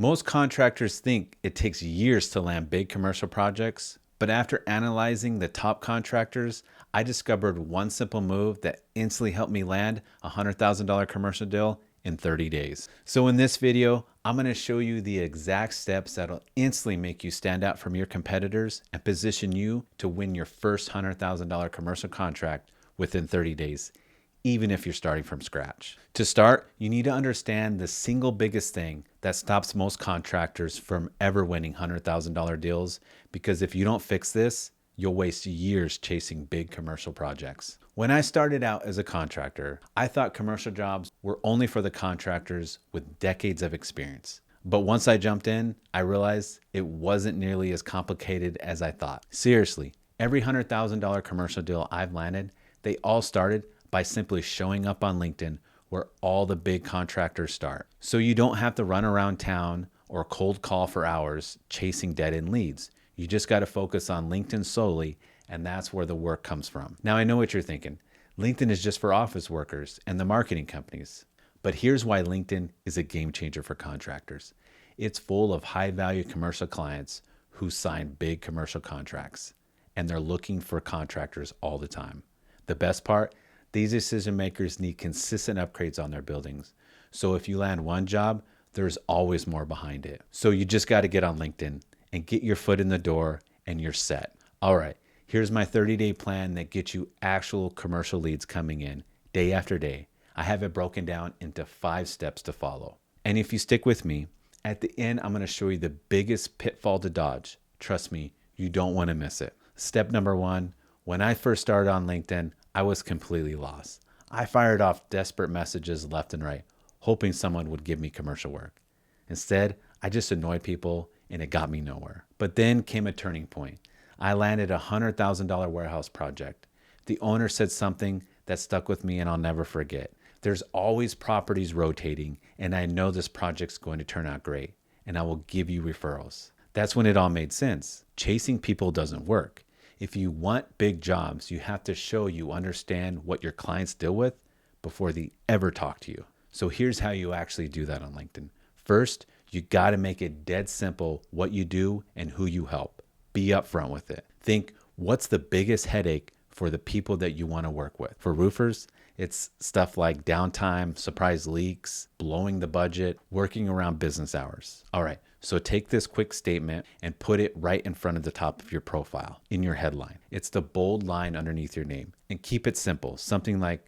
Most contractors think it takes years to land big commercial projects, but after analyzing the top contractors, I discovered one simple move that instantly helped me land a $100,000 commercial deal in 30 days. So in this video, I'm going to show you the exact steps that'll instantly make you stand out from your competitors and position you to win your first $100,000 commercial contract within 30 days, even if you're starting from scratch. To start, you need to understand the single biggest thing that stops most contractors from ever winning $100,000 deals, because if you don't fix this, you'll waste years chasing big commercial projects. When I started out as a contractor, I thought commercial jobs were only for the contractors with decades of experience. But once I jumped in, I realized it wasn't nearly as complicated as I thought. Seriously, every $100,000 commercial deal I've landed, they all started by simply showing up on LinkedIn, where all the big contractors start. So you don't have to run around town or cold call for hours chasing dead-end leads. You just got to focus on LinkedIn solely, and that's where the work comes from. Now, I know what you're thinking. LinkedIn is just for office workers and the marketing companies. But here's why LinkedIn is a game changer for contractors. It's full of high-value commercial clients who sign big commercial contracts, and they're looking for contractors all the time. The best part, these decision makers need consistent upgrades on their buildings. So if you land one job, there's always more behind it. So you just got to get on LinkedIn and get your foot in the door, and you're set. All right, here's my 30-day plan that gets you actual commercial leads coming in day after day. I have it broken down into 5 steps to follow. And if you stick with me, at the end, I'm going to show you the biggest pitfall to dodge. Trust me, you don't want to miss it. Step number 1, when I first started on LinkedIn, I was completely lost. I fired off desperate messages left and right, hoping someone would give me commercial work. Instead, I just annoyed people, and it got me nowhere. But then came a turning point. I landed a $100,000 warehouse project. The owner said something that stuck with me and I'll never forget. There's always properties rotating, and I know this project's going to turn out great, and I will give you referrals. That's when it all made sense. Chasing people doesn't work. If you want big jobs, you have to show you understand what your clients deal with before they ever talk to you. So here's how you actually do that on LinkedIn. First, you got to make it dead simple what you do and who you help. Be upfront with it. Think, what's the biggest headache for the people that you want to work with? For roofers, it's stuff like downtime, surprise leaks, blowing the budget, working around business hours. All right, so take this quick statement and put it right in front of the top of your profile in your headline. It's the bold line underneath your name. And keep it simple, something like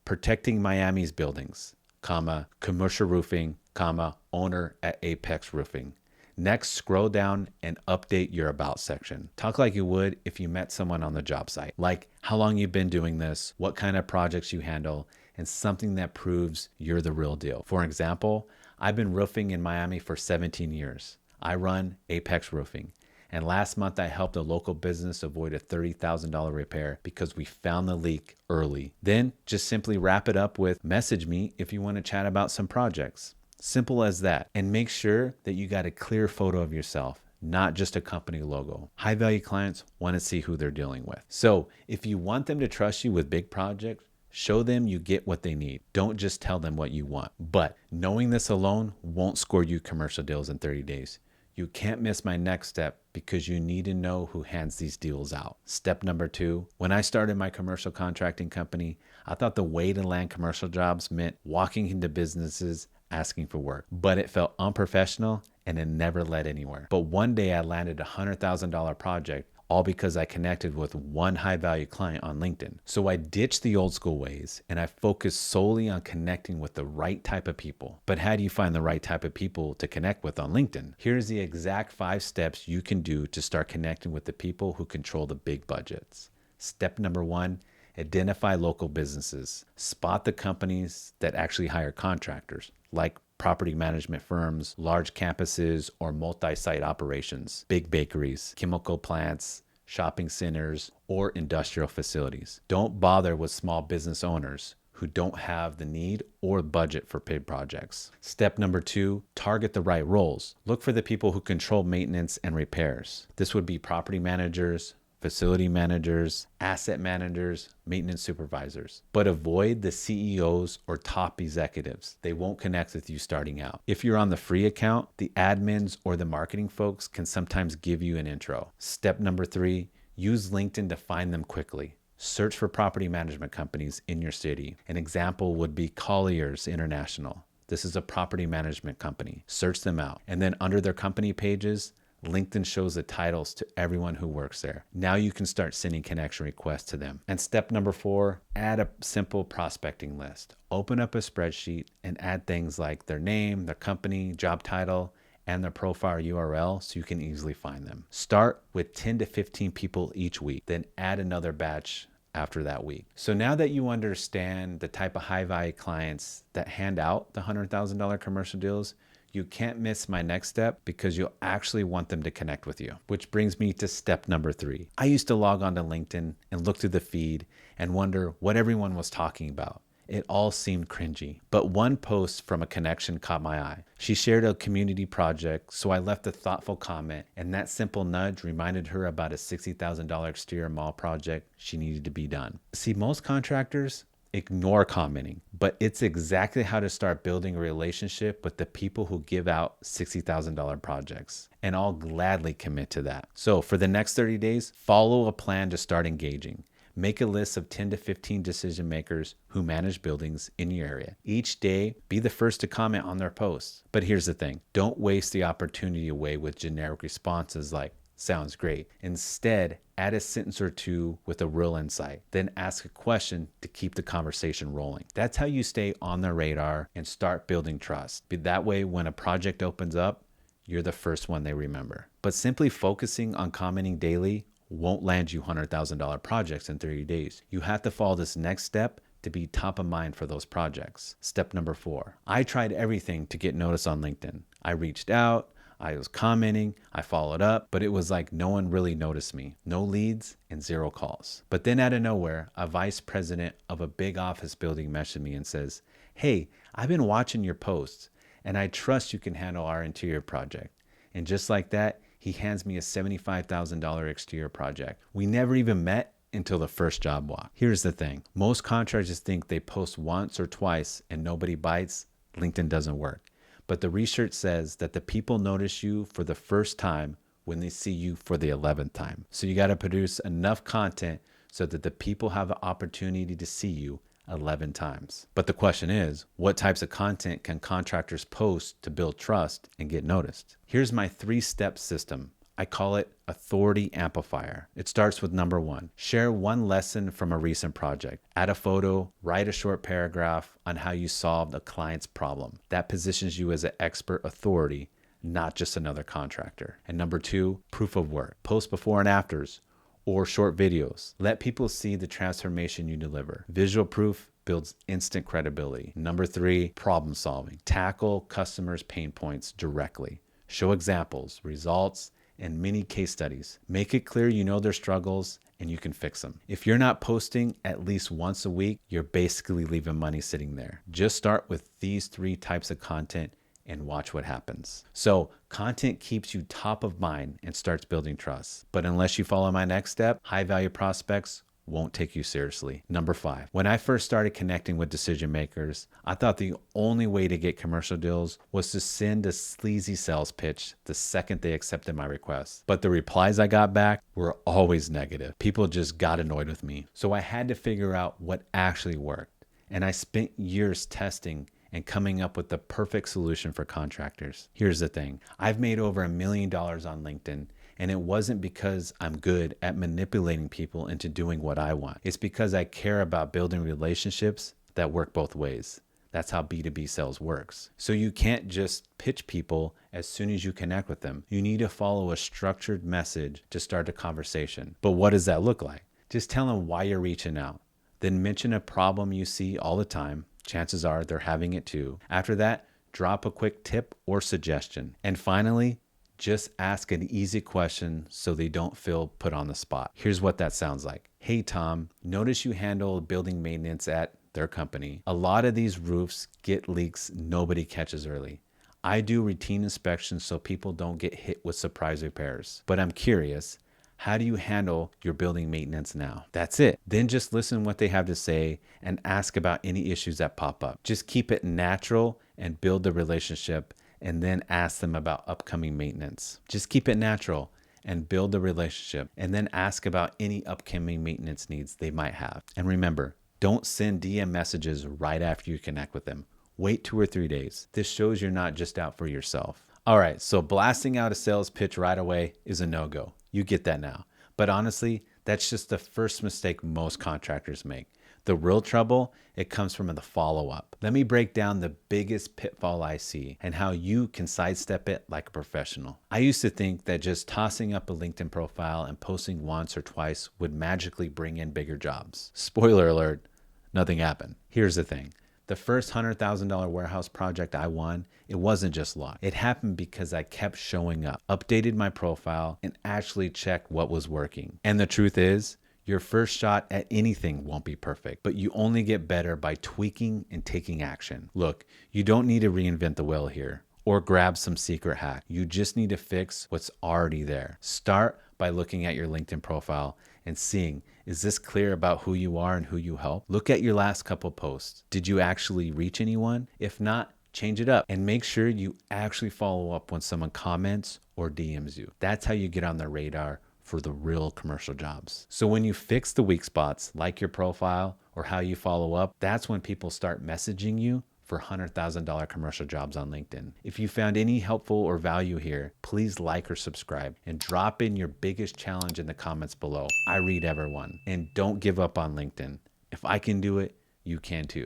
protecting Miami's buildings, comma, commercial roofing, comma, owner at Apex Roofing. Next, scroll down and update your about section. Talk like you would if you met someone on the job site, like how long you've been doing this, what kind of projects you handle, and something that proves you're the real deal. For example, I've been roofing in Miami for 17 years. I run Apex Roofing. And last month I helped a local business avoid a $30,000 repair because we found the leak early. Then just simply wrap it up with message me if you want to chat about some projects. Simple as that. And make sure that you got a clear photo of yourself, not just a company logo. High value clients want to see who they're dealing with. So if you want them to trust you with big projects, show them you get what they need. Don't just tell them what you want. But knowing this alone won't score you commercial deals in 30 days. You can't miss my next step because you need to know who hands these deals out. Step number 2, when I started my commercial contracting company, I thought the way to land commercial jobs meant walking into businesses asking for work, but it felt unprofessional and it never led anywhere. But one day I landed a $100,000 project, all because I connected with one high value client on LinkedIn. So I ditched the old school ways and I focused solely on connecting with the right type of people. But how do you find the right type of people to connect with on LinkedIn? Here's the exact 5 steps you can do to start connecting with the people who control the big budgets. Step number 1, identify local businesses. Spot the companies that actually hire contractors, like property management firms, large campuses, or multi-site operations, big bakeries, chemical plants, shopping centers, or industrial facilities. Don't bother with small business owners who don't have the need or budget for big projects. Step number 2, target the right roles. Look for the people who control maintenance and repairs. This would be property managers, facility managers, asset managers, maintenance supervisors. But avoid the CEOs or top executives. They won't connect with you starting out. If you're on the free account, the admins or the marketing folks can sometimes give you an intro. Step number 3, use LinkedIn to find them quickly. Search for property management companies in your city. An example would be Colliers International. This is a property management company. Search them out. And then under their company pages, LinkedIn shows the titles to everyone who works there. Now you can start sending connection requests to them. And step number 4, add a simple prospecting list. Open up a spreadsheet and add things like their name, their company, job title, and their profile URL so you can easily find them. Start with 10 to 15 people each week, then add another batch after that week. So now that you understand the type of high value clients that hand out the $100,000 commercial deals, you can't miss my next step because you'll actually want them to connect with you. Which brings me to step number 3. I used to log on to LinkedIn and look through the feed and wonder what everyone was talking about. It all seemed cringy. But one post from a connection caught my eye. She shared a community project, so I left a thoughtful comment, and that simple nudge reminded her about a $60,000 exterior mall project she needed to be done. See, most contractors ignore commenting, but it's exactly how to start building a relationship with the people who give out $60,000 projects. And I'll gladly commit to that. So for the next 30 days, follow a plan to start engaging. Make a list of 10 to 15 decision makers who manage buildings in your area. Each day, be the first to comment on their posts. But here's the thing, don't waste the opportunity away with generic responses like, sounds great. Instead, add a sentence or two with a real insight. Then ask a question to keep the conversation rolling. That's how you stay on their radar and start building trust. That way, when a project opens up, you're the first one they remember. But simply focusing on commenting daily won't land you $100,000 projects in 30 days. You have to follow this next step to be top of mind for those projects. Step number 4. I tried everything to get noticed on LinkedIn. I reached out, I was commenting, I followed up, but it was like no one really noticed me. No leads and 0 calls. But then out of nowhere, a vice president of a big office building messaged me and says, "Hey, I've been watching your posts and I trust you can handle our interior project." And just like that, he hands me a $75,000 exterior project. We never even met until the first job walk. Here's the thing. Most contractors think they post once or twice and nobody bites. LinkedIn doesn't work. But the research says that the people notice you for the first time when they see you for the 11th time. So you got to produce enough content so that the people have the opportunity to see you 11 times. But the question is, what types of content can contractors post to build trust and get noticed? Here's my 3-step system. I call it Authority Amplifier. It starts with number 1. Share one lesson from a recent project. Add a photo, write a short paragraph on how you solved a client's problem. That positions you as an expert authority, not just another contractor. And number 2, proof of work. Post before and afters or short videos. Let people see the transformation you deliver. Visual proof builds instant credibility. Number 3, problem solving. Tackle customers' pain points directly. Show examples, results, and mini case studies. Make it clear you know their struggles and you can fix them. If you're not posting at least once a week, you're basically leaving money sitting there. Just start with these 3 types of content and watch what happens. So content keeps you top of mind and starts building trust. But unless you follow my next step, high value prospects won't take you seriously. Number 5, when I first started connecting with decision makers, I thought the only way to get commercial deals was to send a sleazy sales pitch the second they accepted my request. But the replies I got back were always negative. People just got annoyed with me. So I had to figure out what actually worked. And I spent years testing and coming up with the perfect solution for contractors. Here's the thing. I've made over $1 million on LinkedIn, and it wasn't because I'm good at manipulating people into doing what I want. It's because I care about building relationships that work both ways. That's how B2B sales works. So you can't just pitch people as soon as you connect with them. You need to follow a structured message to start a conversation. But what does that look like? Just tell them why you're reaching out. Then mention a problem you see all the time. Chances are they're having it too. After that, drop a quick tip or suggestion. And finally, just ask an easy question so they don't feel put on the spot. Here's what that sounds like. Hey, Tom, notice you handle building maintenance at their company. A lot of these roofs get leaks nobody catches early. I do routine inspections so people don't get hit with surprise repairs. But I'm curious, How do you handle your building maintenance now? That's it. Then just listen what they have to say and ask about any issues that pop up. Just keep it natural and build the relationship, and then ask them about upcoming maintenance. Just keep it natural and build the relationship, and then ask about any upcoming maintenance needs they might have. And remember, don't send DM messages right after you connect with them. Wait 2 or 3 days. This shows you're not just out for yourself. All right, so blasting out a sales pitch right away is a no-go. You get that now. But honestly, that's just the first mistake most contractors make. The real trouble, it comes from the follow-up. Let me break down the biggest pitfall I see and how you can sidestep it like a professional. I used to think that just tossing up a LinkedIn profile and posting once or twice would magically bring in bigger jobs. Spoiler alert, nothing happened. Here's the thing. The first $100,000 warehouse project I won, it wasn't just luck. It happened because I kept showing up, updated my profile, and actually checked what was working. And the truth is, your first shot at anything won't be perfect, but you only get better by tweaking and taking action. Look, you don't need to reinvent the wheel here or grab some secret hack. You just need to fix what's already there. Start by looking at your LinkedIn profile and seeing, is this clear about who you are and who you help? Look at your last couple posts. Did you actually reach anyone? If not, change it up and make sure you actually follow up when someone comments or DMs you. That's how you get on their radar for the real commercial jobs. So when you fix the weak spots, like your profile or how you follow up, that's when people start messaging you for $100,000 commercial jobs on LinkedIn. If you found any helpful or value here, please like or subscribe and drop in your biggest challenge in the comments below. I read everyone. And don't give up on LinkedIn. If I can do it, you can too.